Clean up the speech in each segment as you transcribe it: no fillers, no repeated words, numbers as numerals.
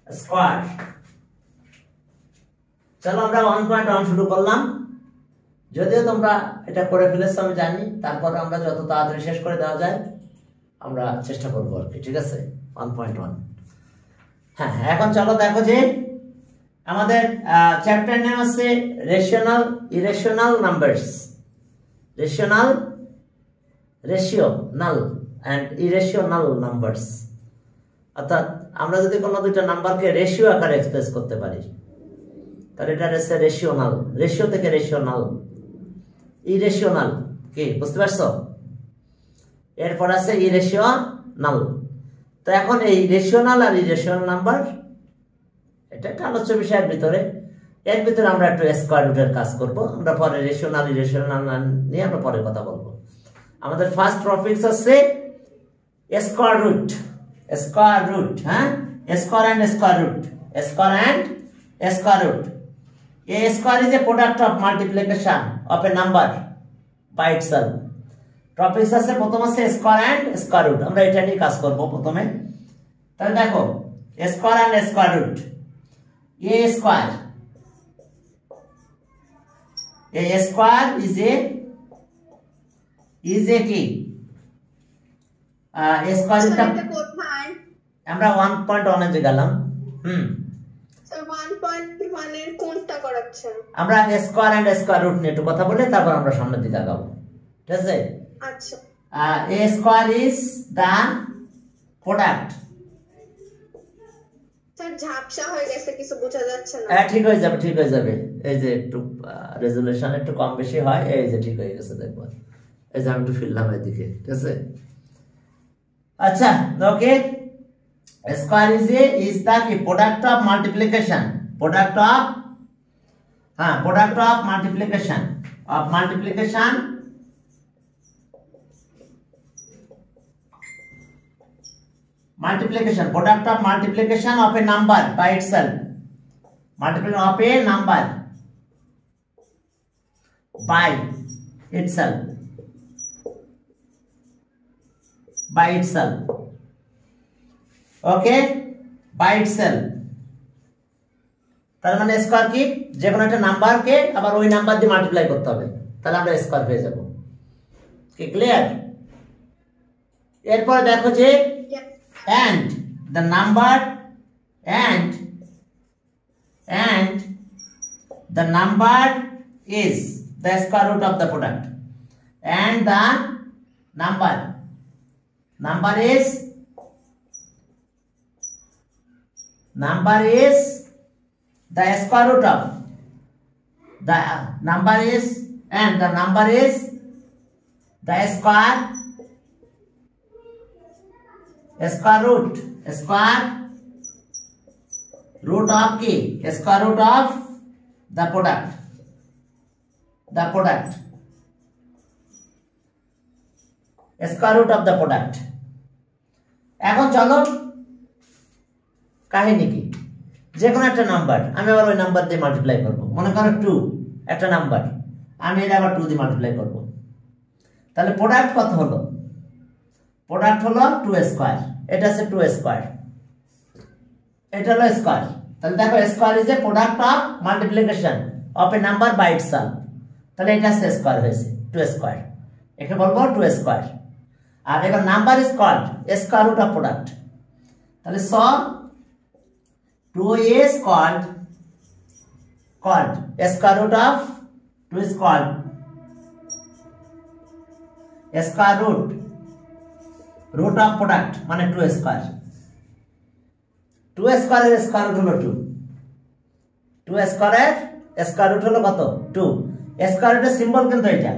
Square. চলো আমরা 1.1 শুরু করলাম। যদিও তোমরা এটা করে ফেলেছো আমি জানি, তারপরে আমরা যত তাড়াতাড়ি শেষ করে দেওয়া যায় আমরা চেষ্টা করবো আর কি। ঠিক আছে, 1.1। হ্যাঁ, এখন চলো দেখো যে আমাদের চ্যাপ্টার নেম আছে rational irrational numbers. Rational and irrational numbers, অর্থাৎ আমরা যদি কোনো দুইটা নাম্বারকে রেশিও আকারে এক্সপ্রেস করতে পারি তাহলে এটা হচ্ছে রেশিওনাল। রেশিও থেকে রেশিওনাল। ইরেশনাল কি বুঝতে পারছো? এরপর আছে ইরেশনাল। তো এখন এই রেশিওনাল আর ইরেশনাল নাম্বার এটা একটা আলোচ্য বিষয়ের ভিতরে, এর ভিতরে আমরা একটু স্কয়ার রুটের কাজ করব। আমরা পরে রেশিওনাল ইরেশনাল নিয়ে আমরা পরে কথা বলবো। আমাদের ফার্স্ট টপিক হচ্ছে স্কয়ার রুট। স্কয়ার রুট, হ্যাঁ, square and square root. Square and square root. A square is a product of multiplication of a number by itself. Topic আছে প্রথম আছে স্কয়ার এন্ড স্কয়ার রুট। আমরা এটা নিয়ে কাজ করব প্রথমে। তাহলে দেখো square and square root. A square is a কি স্কয়ার ইজ দা, আমরা 1.1 এ গেলাম। স্যার 1.1 এর কোনটা করাচ্ছেন? আমরা স্কয়ার এন্ড স্কয়ার রুট নিয়ে একটু কথা বলে তারপর আমরা সামনের দিকে আগাবো। ঠিক আছে? আচ্ছা। A square is the product। Sir ঝাপসা হয়ে গেছে, কিছু বোঝা যাচ্ছে না। হ্যাঁ, ঠিক হয়ে যাবে, ঠিক হয়ে যাবে। এই যে একটু রেজোলিউশন একটু কম বেশি হয়, এই যে ঠিক হয়ে গেছে দেখো। এই যে আমি একটু ফিরলাম এদিকে। ঠিক আছে, আচ্ছা okay. Square is the product of multiplication, product of multiplication product of multiplication of a number by itself. Multiplication of a number by itself. Okay, by itself. তার মানে স্কয়ার কি, যে কোনো একটা নাম্বারকে আবার ওই নাম্বার দিয়ে মাল্টিপ্লাই করতে হবে, তাহলে আমরা স্কয়ার পেয়ে যাব। কি ক্লিয়ার? এরপর দেখো যে and the number and the number is the square root of the product, and the number is the square root of the number is, and the number is the square root of কি, square root of the product, square root of the product। এখন চলো কাহিনী কি, যে কোনো একটা number আমি আবার ওই নাম্বার দিয়ে মাল্টিপ্লাই করব। মনে করো 2 একটা নাম্বার, আমি এটা আবার 2 দিয়ে মাল্টিপ্লাই করব। তাহলে প্রোডাক্ট কত হলো? প্রোডাক্ট হলো 2 স্কয়ার। এটা আছে 2 স্কয়ার, এটা হলো স্কয়ার। তাহলে দেখো square is a product of multiplication of a number by itself. তাহলে এটা আছে স্কয়ার হয়েছে 2 স্কয়ার, একে বলবো 2 স্কয়ার। আর এবার number is called square root of product. তাহলে so 2 is called square root of 2 is called square root of product, মানে 2 স্কয়ার। 2 স্কয়ারের স্কয়ার রুট হলো 2। 2 স্কয়ারের স্কয়ার রুট হলো কত? 2। স্কয়ার রুটের সিম্বল কিন্তু এটা,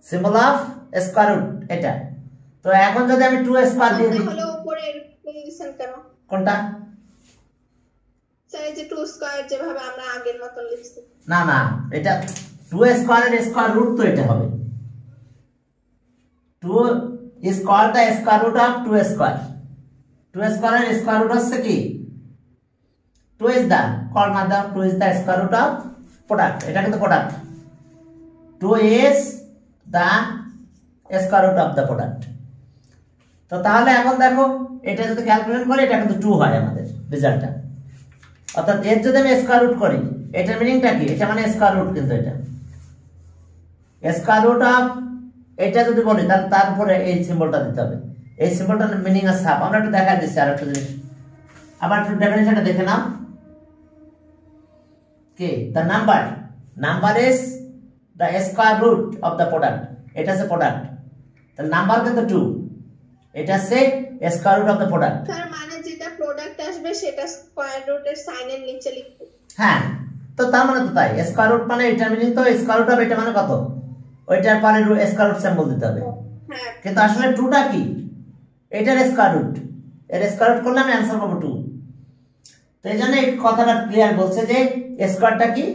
সিম্বল অফ স্কয়ার রুট এটা। তো এখন যদি আমি 2 স্কয়ার দিয়ে দিই, কোনটা? স্যার এই যে 2 স্কয়ার যেভাবে আমরা আগের মতন লিখছি। না না, এটা 2 স্কয়ারের স্কয়ার রুট তো এটা হবে। 2 is called the square root of 2 square. 2 square এর স্কয়ার রুট হচ্ছে কি? 2 is the called না দাও, 2 is the square root of product। এটা কিন্তু product. 2 is the square root of the product। তো তাহলে এখন দেখো এটা যদি ক্যালকুলেট করি এটা কিন্তু 2 হয় আমাদের রেজাল্টটা। অর্থাৎ এর যদি আমি স্কয়ার রুট করি এটার মিনিংটা কি? এটা মানে স্কয়ার রুট, কিন্তু এটা স্কয়ার রুট অফ এটা যদি বলি তাহলে তারপরে এই সিম্বলটা দিতে হবে। এই সিম্বলটার মিনিং আছে হাফ। আমরা একটু দেখাই দিচ্ছি আরেকটা জিনিস, আবার একটু ডেফিনিশনটা দেখে নাও। কি the number is the square root of the product. এটা হচ্ছে প্রোডাক্ট, তাহলে নাম্বার কিন্তু 2, এটা হচ্ছে square root of the product. Sir মানে যেটা প্রোডাক্ট আসবে সেটা স্কয়ার রুটের সাইনের নিচে লিখব। হ্যাঁ, তো তার মানে তো তাই, স্কয়ার রুট মানে এটা মিনিং তো স্কয়ার রুট অফ এটা মানে কত, ওইটার পরে স্কয়ার রুট সিম্বল দিতে হবে। হ্যাঁ, কিন্তু আসলে 2টা কি? এটার স্কয়ার রুট, এর স্কয়ার রুট করলে আমি आंसर পাবো 2। তো এইজন্য এই কথাটা ক্লিয়ার বলছে যে স্কয়ারটা কি?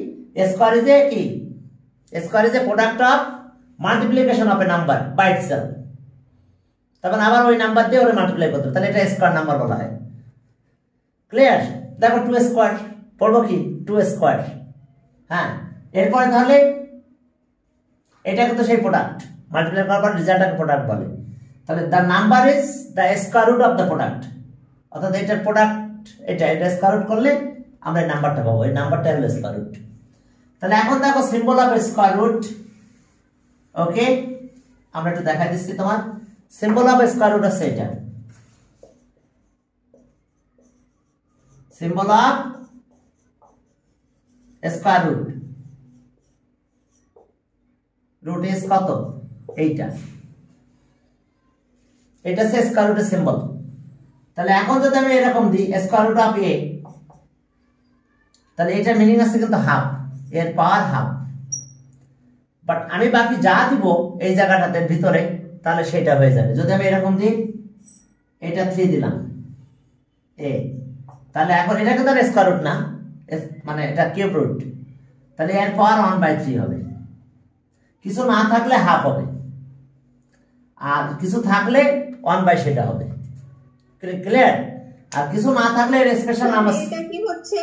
স্কয়ার ইজ এ কি? Square is a product of multiplication of a number by itself. তখন আবার ওই নাম্বার দিয়ে ওরে মাল্টিপ্লাই করতে হবে, তাহলে এটা স্কয়ার নাম্বার বলা হয়। ক্লিয়ার? দেখো 2 স্কয়ার পড়বো কি 2 স্কয়ার। হ্যাঁ, এরপরে তাহলে এটা কিন্তু সেই প্রোডাক্ট, মাল্টিপ্লাই করার পর রেজাল্টটাকে প্রোডাক্ট বলে। তাহলে the number is the square root of the product. অর্থাৎ এটার প্রোডাক্ট এটা স্কয়ার রুট করলে আমরা এই নাম্বারটা পাবো, এই নাম্বারটা হলো স্কয়ার রুট। তাহলে এখন দেখো সিম্বল অফ স্কয়ার রুট। ওকে, আমরা একটু দেখাই দিচ্ছি তোমার সিম্বল অফ স্কয়ার রুট আছে এটা। Symbol of square root, root is কত? এইটা, এটা হচ্ছে স্কয়ার রুটের সিম্বল। তাহলে এখন যদি আমি এরকম দিই স্কয়ার রুট অফ এ, তাহলে এটা মিনিং আছে কিন্তু হাফ, এর পাওয়ার হাফ। বাট আমি বাকি যা দিব এই জায়গাটাতে ভিতরে তাহলে সেটা হয়ে যাবে। যদি আমি এরকম দিই এটা 3 দিলাম এ, তাহলে এখন এটা কিন্তু স্কয়ার রুট না, মানে এটা কিউব রুট, তাহলে এর পাওয়ার 1/3 হবে। কিছু না থাকলে হাফ হবে, আর কিছু থাকলে 1/, সেটা হবে। ক্লিয়ার? আর কিছু না থাকলে এর স্পেশাল নাম আছে। এটা কি হচ্ছে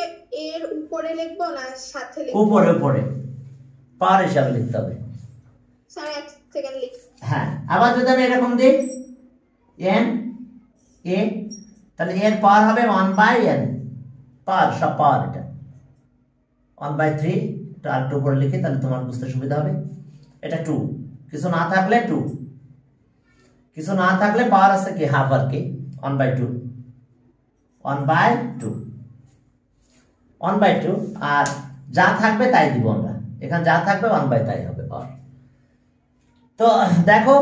এর উপরে লিখবো না সাথে লিখবো? উপরে উপরে পাওয়ার হিসাবে লিখতে হবে। স্যার এক সেকেন্ড লিখ। হ্যাঁ, আবার যদি আমি এরকম দিই n a, তাহলে এর পাওয়ার হবে 1/n, পাওয়ার সব পাওয়ার এটা 1/3। এটা আর একটু উপরে লিখি তাহলে তোমার বুঝতে সুবিধা হবে। এটা 2, কিছু না থাকলে 2, কিছু না থাকলে পাওয়ার আছে কি হাফ আর কি 1/2, 1/2 আর যা থাকবে তাই দিব আমরা, এখানে যা থাকবে 1/, তাই হবে পাওয়ার। তো দেখো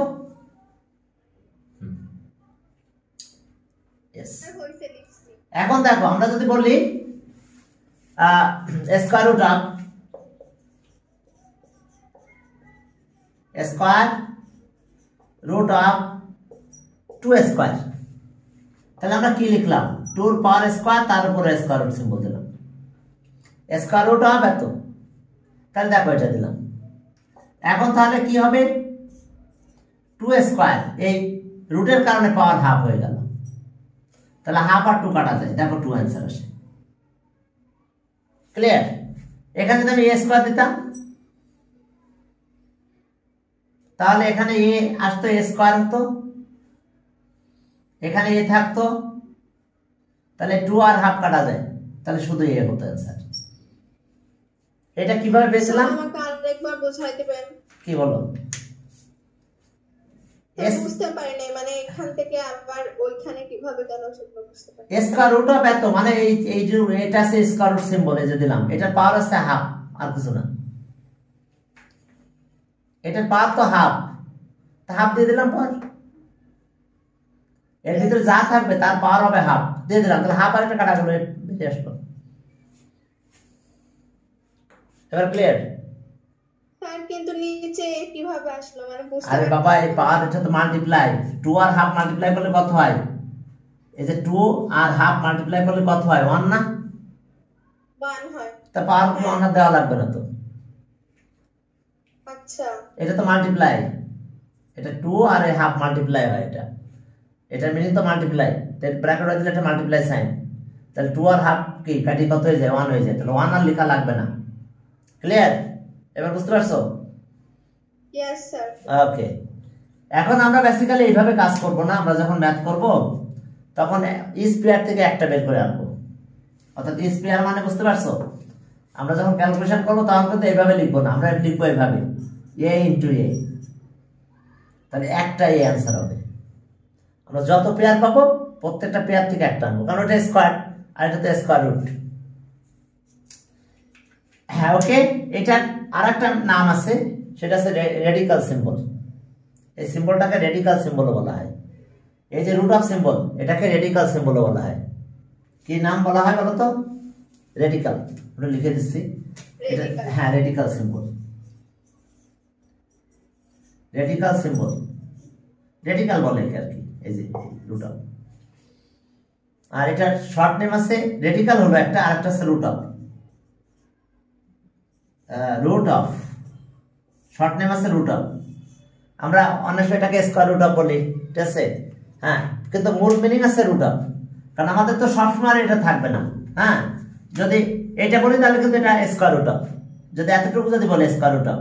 এখন দেখো আমরা যদি বলি square root of of 2 square, তাহলে আমরা কি লিখলাম? 2 এর পাওয়ার স্কয়ার, তার উপরে স্কয়ার রুট সিম্বল দিলাম। স্কয়ার রুট অফ এত, তাহলে দেখো এটা দিলাম। এখন তাহলে কি হবে? 2 স্কয়ার, এই রুটের কারণে পাওয়ার হাফ হয়ে গেল, তাহলে হাফ আর 2 কাটা যায়, দেখো 2 आंसर আসে। ক্লিয়ার? এখানে যদি আমি a স্কয়ার দিতাম তাহলে এখানে a আসতো, a স্কয়ার হতো, এখানে a থাকতো, তাহলে 2 আর হাফ কাটা যায়, তাহলে শুধু a হতো आंसर। এটা কিভাবে পেয়েছিলাম? আমাকে আরেকবার বোঝাই দিবেন। কি বলো? বুঝতে পারি নাই, মানে এখান থেকে আবার ওইখানে কিভাবে গেল সেটা বুঝতে পারি। স্কয়ার রুট অফ এত মানে এই যে এটা আছে স্কয়ার রুট সিম্বল, এই যে দিলাম, এটার পাওয়ার আছে হাফ, আর কিছু না। এটার পাওয়ার তো হাফ, তা হাফ দিয়ে দিলাম পাওয়ার। এর ভিতরে যা থাকবে তার পাওয়ার হবে হাফ, দিয়ে দিলাম, তাহলে হাফ আর একটা কাটা গেল, বেরিয়ে আসলো। এবার ক্লিয়ার? স্যার কিন্তু নিচে কিভাবে আসলো মানে বুঝতে আরে বাবা, এই পাওয়ার এটা তো মাল্টিপ্লাই, 2 আর হাফ মাল্টিপ্লাই করলে কত হয়? এই যে 2 আর হাফ মাল্টিপ্লাই করলে কত হয়? 1 না? 1 হয়। তা পাওয়ার কি 1 আর দেওয়া লাগবে না তো? আচ্ছা, এটা তো মাল্টিপ্লাই, এটা 2 আর এই হাফ মাল্টিপ্লাই হয়, এটা মিনিং তো মাল্টিপ্লাই, তাই ব্র্যাকেট হয়ে দিলে এটা মাল্টিপ্লাই সাইন, তাহলে 2 আর হাফ কি কাটি কত হয়ে যায়? 1 হয়ে যায়, তাহলে 1 আর লেখা লাগবে না। ক্লিয়ার? এবার বুঝতে পারছো? Yes sir. ওকে, এখন আমরা বেসিক্যালি এইভাবে কাজ করব না, আমরা যখন ম্যাথ করব তখন স্কয়ার থেকে একটা বের করে আনবো, অর্থাৎ স্কয়ার মানে বুঝতে পারছো, আমরা যখন ক্যালকুলেশন করব তখন কিন্তু এইভাবে লিখবো না, আমরা লিখবো এইভাবে a ইনটু a, তাহলে একটা এই অ্যান্সার হবে। আমরা যত পেয়ার পাবো প্রত্যেকটা পেয়ার থেকে একটা আনবো, কারণ এটা স্কয়ার আর এটা তো স্কয়ার রুট। হ্যাঁ ওকে, এটার আরেকটা নাম আছে, সেটা হচ্ছে রেডিকাল সিম্বল। এই সিম্বলটাকে রেডিকাল সিম্বল বলা হয়। এই যে রুট অফ সিম্বল, এটাকে রেডিকাল সিম্বল বলা হয়। কি নাম বলা হয় বলো তো? রেডিকাল। আমরা লিখে দিচ্ছি এটা, হ্যাঁ radical symbol, radical symbol, radical বলে আর কি, এই যে রুট অফ। আর এটার শর্ট নেম আছে, রেডিকাল হলো একটা, আর একটা আছে root of. Root of short name আছে রুট অফ। আমরা অনেক সময় এটাকে স্কয়ার রুট অফ বলি, ঠিক আছে? হ্যাঁ, কিন্তু মূল মিনিং আছে রুট অফ, কারণ আমাদের তো সবসময় এটা থাকবে না। হ্যাঁ, যদি এটা বলি তাহলে কিন্তু এটা স্কয়ার রুট অফ, যদি এতটুকু যদি বলে স্কয়ার রুট অফ।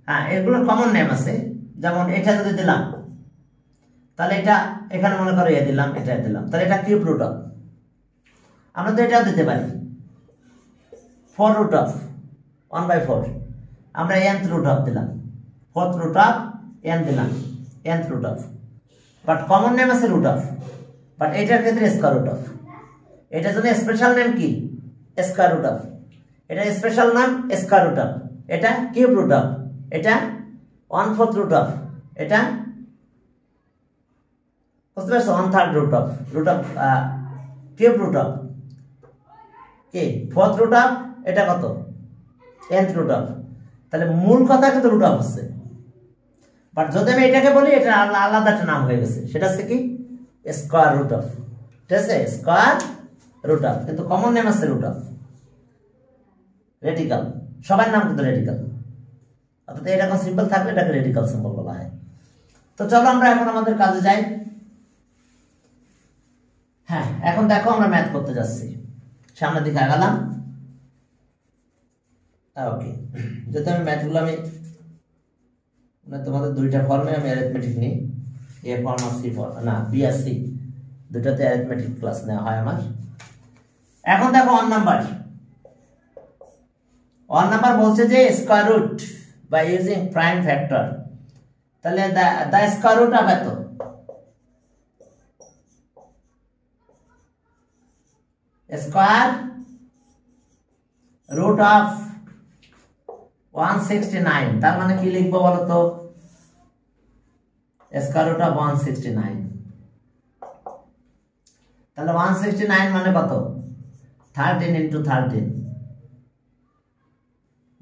হ্যাঁ, এগুলোর কমন নেম আছে, যেমন এটা যদি দিলাম তাহলে এটা এখানে মনে করো এ দিলাম, এটা দিলাম, তাহলে এটা কিউব রুট অফ। আমরা তো এটাও দিতে পারি 4 রুট অফ 1/4, আমরা nth রুট অফ দিলাম, 4th রুট অফ n দিলাম, nth root of. But common name আছে রুট অফ, বাট এটার ক্ষেত্রে স্কয়ার রুট অফ। এটা যদি স্পেশাল নেম কি স্কয়ার রুট অফ, এটা স্পেশাল নাম স্কয়ার রুট অফ, এটা কিউব রুট অফ, এটা 1/4 রুট অফ, এটা বুঝতে পারছো 1/3 root of, cube root of কি 4th রুট অফ, এটা কত nth রুট অফ। তাহলে মূল কথা কিন্তু রুট অফ হচ্ছে, বাট যদি আমি এটাকে বলি এটা আলাদা একটা নাম হয়ে গেছে, সেটা হচ্ছে কি স্কয়ার রুট অফ, ঠিক আছে? স্কয়ার রুট অফ, কিন্তু কমন নেম আছে রুট অফ। রেডিকাল, সবার নাম কিন্তু রেডিকাল, অর্থাৎ এরকম সিম্বল থাকলে এটাকে রেডিকাল সিম্বল বলা হয়। তো চলো আমরা এখন আমাদের কাজে যাই। হ্যাঁ, এখন দেখো আমরা ম্যাথ করতে যাচ্ছি, সামনের দিকে আগালাম। ওকে, যদি আমি ম্যাথগুলো আমি তোমাদের দুইটা ফর্মে আমি অ্যারিথমেটিক নিই, এ ফর্ম আর সি ফর্ম, না বি আর সি, দুটাতে অ্যারিথমেটিক ক্লাস নেওয়া হয় আমার। এখন দেখো ওয়ান নাম্বার বলছে যে square root by using prime factor, তাহলে দ্য স্কয়ার রুট অফ এত, স্কয়ার রুট অফ 169, তার মানে কি লিখবো বলো তো? স্কয়ার রুট অফ 169, তাহলে 169 মানে কত? 13 into 13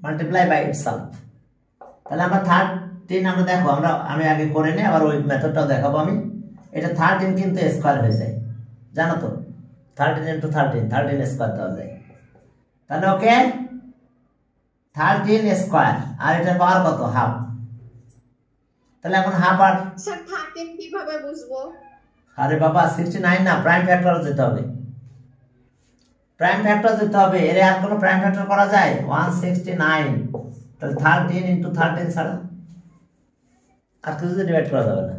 মাল্টিপ্লাই বাই ইটসেলফ। তাহলে আমরা 13, আমরা দেখো আমি আগে করে নিই, আবার ওই মেথডটাও দেখাবো আমি। এটা 13 কিন্তু স্কয়ার হয়ে যায়, জানো তো? 13 into 13 স্কয়ার দেওয়া যায়। তাহলে ওকে 13 স্কয়ার, আর এটা পাওয়ার কত? হাফ। তাহলে এখন হাফ আর স্যার 13 কিভাবে বুঝবো? আরে বাবা 69 না, প্রাইম ফ্যাক্টর যেতে হবে, প্রাইম ফ্যাক্টর যেতে হবে। এর আর কোনো প্রাইম ফ্যাক্টর করা যায়? 169, তাহলে 13 into 13 ছাড়া আর কিছু ডিভাইড করা যাবে না,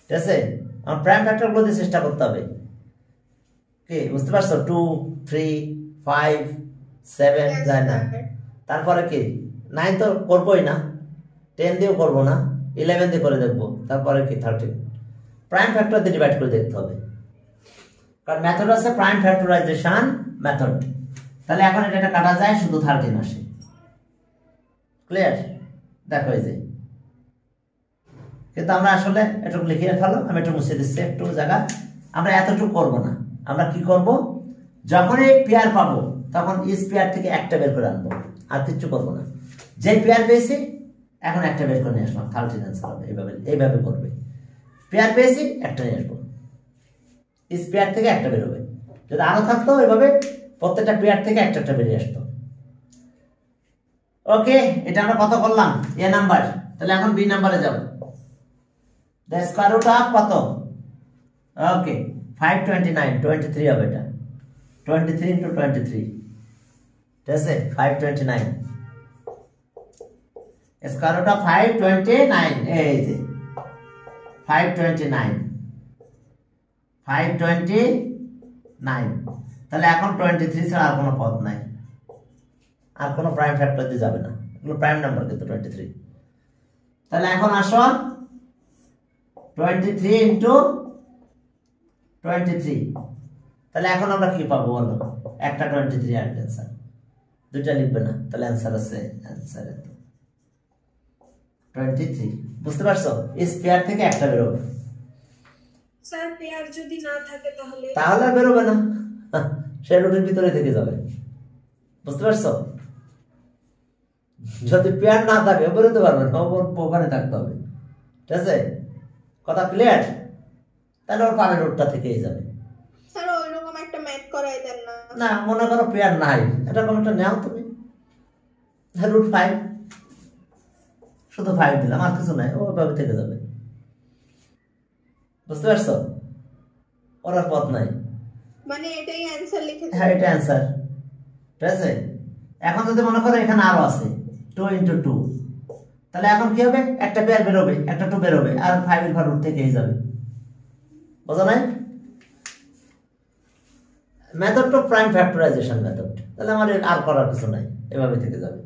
ঠিক আছে? আমার প্রাইম ফ্যাক্টর গুলো দিয়ে চেষ্টা করতে হবে, কি বুঝতে পারছো? 2, 3, 5, 7 যায় না, তারপরে কি 9 তো করবোই না, 10 দিয়েও করবো না, 11 দিয়ে করে দেখবো, তারপরে কি 13। প্রাইম ফ্যাক্টর দিয়ে ডিভাইড করে দেখতে হবে, কারণ মেথড আছে প্রাইম ফ্যাক্টরাইজেশন মেথড। তাহলে এখন এটা কাটা যায়, শুধু 13 আসে। ক্লিয়ার? দেখো এই যে, কিন্তু আমরা আসলে এটুকু লিখে ফেলো, আমি একটু মুছে দিচ্ছি একটু জায়গা। আমরা এতটুকু করব না, আমরা কি করব, যখনই পেয়ার পাবো তখন ইস পেয়ার থেকে একটা বের করে আনবো, আর কিচ্ছু করবো না। যে পেয়ার পেয়েছি এখন একটা বের করে নিয়ে আসলাম, 13 অ্যান্সার হবে। এইভাবে করবে, পেয়ার পেয়েছি একটা নিয়ে আসবো, ইস পেয়ার থেকে একটা বেরোবে। যদি আরো থাকতো এইভাবে প্রত্যেকটা পেয়ার থেকে একটা বেরিয়ে আসতো। ওকে, এটা আমরা কত করলাম? এ নাম্বার। তাহলে এখন বি নাম্বারে যাব। দ্য স্কয়ার রুট অফ কত? ওকে 529, 23 হবে এটা, 23 into 23, ঠিক আছে? 529 স্কয়ার রুট অফ 529, এই যে 529 তাহলে এখন 23 ছাড়া আর কোনো পদ নাই, আর কোনো প্রাইম ফ্যাক্টর দিয়ে যাবে না, এগুলো প্রাইম নাম্বার কিন্তু 23। তাহলে এখন আসো 23 ইন্টু 23, তাহলে এখন আমরা কি পাবো বলো? একটা 23 আর অ্যান্সার, দুইটা লিখবে না, তাহলে অ্যান্সার আছে অ্যান্সার 23। বুঝতে পারছো? স্কয়ার থেকে একটা বেরোবে। স্যার পেয়ার যদি না থাকে তাহলে তাহলে বেরোবে না, সে রুটের ভিতরে থেকে যাবে। বুঝতে পারছো? যদি পেয়ার না থাকে বেরোতে পারবে না, ওখানে থাকতে হবে। ঠিক আছে, কথা ক্লিয়ার? তাহলে ওর পারের রুটটা থেকেই যাবে। স্যার ওইরকম একটা ম্যাথ করাই দেন না। না, মনে করো পেয়ার নাই, এটা কোনটা নাও তুমি, রুট 5, শুধু 5 দিলাম, আর কিছু নাই, ওইভাবে থেকে যাবে। বুঝতে পারছো? ওর আর পথ নাই, মানে এটাই অ্যানসার লিখে দিন। হ্যাঁ এটা অ্যান্সার। ঠিক আছে, এখন যদি মনে করো এখানে আরো আছে 2 ইন্টু 2, তাহলে এখন কি হবে? একটা পেয়ার বেরোবে, একটা 2 বেরোবে, আর 5 এর ঘর রুট থেকেই যাবে। বুঝা নাই? Method two prime factorization method. তাহলে আমার আর করার কিছু নাই, এভাবে থেকে যাবে।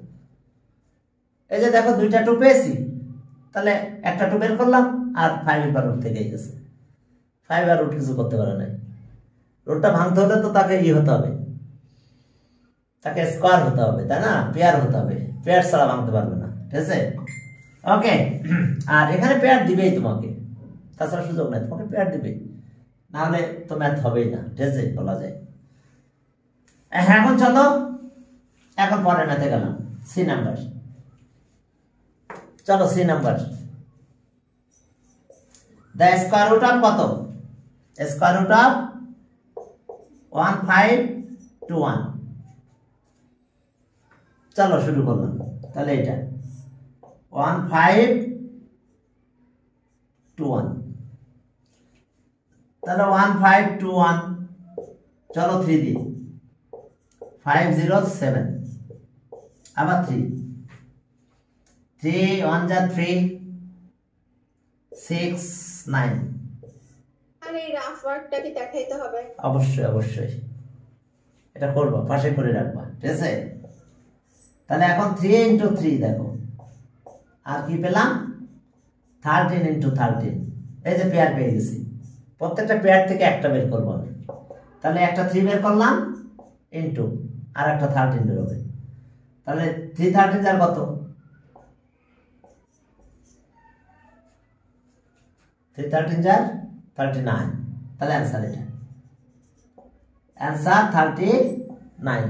এই যে দেখো দুইটা 2 পেয়েছি, তাহলে একটা 2 বের করলাম, আর 5 এর ঘর রুট থেকেই গেছে। 5 আর রুট কিছু করতে পারে নাই। রুটটা ভাঙতে হলে তো তাকে হতে হবে, তাকে স্কয়ার হতে হবে, তাই না? পেয়ার হতে হবে, পেয়ার ছাড়া ভাঙতে পারবে না। ঠিক আছে, ওকে। আর এখানে পেয়ার দিবেই তোমাকে, তাছাড়া সুযোগ নাই, তোমাকে পেয়ার দিবে, নাহলে তো ম্যাথ হবেই না। ঠিক আছে, বলা যায়। এখন চলো, এখন পরের ম্যাথে গেলাম, সি নাম্বার। চলো C number. The square root of কত? Square root of 1521। চলো শুরু করলাম। তাহলে এটা 1521, তাহলে 1521, চলো 3 দিই, 507, আবার 3 1 যা 3, 6 9। আর এই রাফ ওয়ার্কটা কি দেখাইতে হবে? অবশ্যই অবশ্যই, এটা করবো, পাশে করে রাখবা। ঠিক আছে, তাহলে এখন 3 ইন্টু 3 দেখো, আর কি পেলাম? 13 ইন্টু 13। এই যে পেয়ার পেয়ে গেছি, প্রত্যেকটা পেয়ার থেকে একটা বের করবো আমি। তাহলে একটা 3 বের করলাম, ইন্টু আর একটা 13 বেরোবে। তাহলে 3 13 যার কত? 3 13 যার 39। তাহলে অ্যান্সার এটা, অ্যান্সার 39।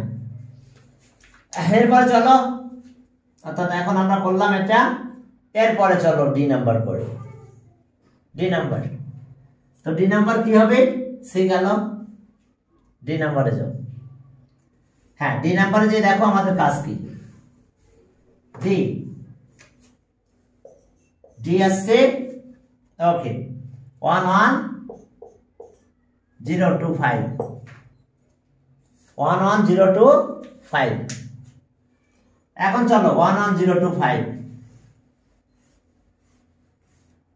এরপরে চলো, অর্থাৎ এখন আমরা করলাম এটা, এরপরে চলো ডি নাম্বার করে। ডি নাম্বার, তো ডি নাম্বার কি হবে? সি গেল, ডি নাম্বারে যাও। হ্যাঁ, ডি নাম্বারে যে দেখো আমাদের কাজ কি, ডি ডি আসছে, ওকে, 11025, 11025। এখন চলো 11025,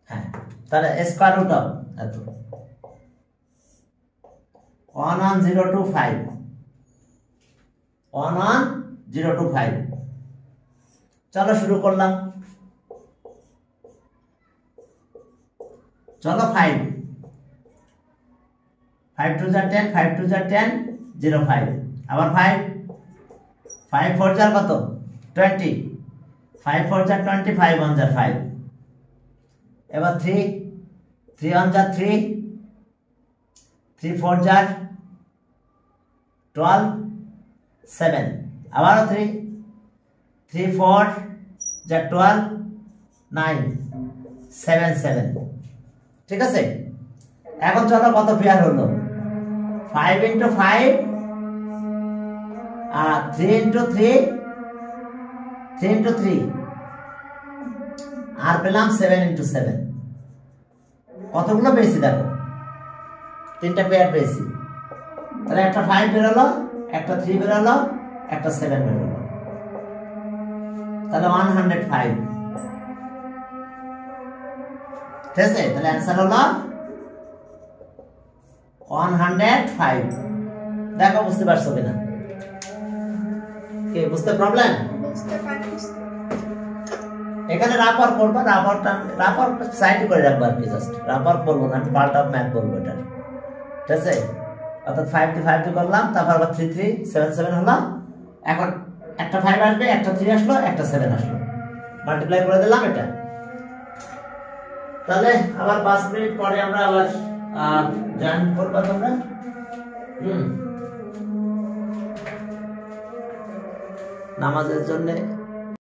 হ্যাঁ, তাহলে স্কয়ার রুট অফ এত 11025, 11025। চলো শুরু করলাম, চলো 5 2 যা 10, 5 2 যা 10, 05, আবার 5 4 যা কত? 20, 5 4 যা 20, 5 1 যা 5, এবার 3 1 যা 3, 3 4 যা 12, 7, আবারও 3 4 যা 12, 9, 7 7। ঠিক আছে, এখন চলো কত পেয়ার হলো? 5 ইন্টু 5, আর 3 ইন্টু 3, 3 ইন্টু 3, আর পেলাম 7 ইন্টু 7। কতগুলো পেয়েছি দেখো, 3টা পেয়ার পেয়েছি। তাহলে একটা 5 বেরোলো, একটা 3 বেরোলো, একটা 7 বেরোলো, তাহলে 105। ঠিক আছে, তাহলে অ্যান্সার হলো 105। দেখো বুঝতে পারছো কিনা, কি বুঝতে প্রবলেম? বুঝতে পারছি। এখানে রাপার করবা, রাপার সাইড করে রাখবা আর কি, জাস্ট রাপার বলবো না, আমি পার্ট অফ ম্যাথ বলবো এটা, ঠিক আছে? অর্থাৎ 5 দিয়ে 5 দিয়ে করলাম, তারপর আবার 3 3 7 7 হলো। এখন একটা 5 আসবে, একটা 3 আসলো, একটা 7 আসলো, মাল্টিপ্লাই করে দিলাম এটা। তাহলে আবার 5 মিনিট পরে আমরা আবার জয়েন করবা তোমরা। নামাজের জন্য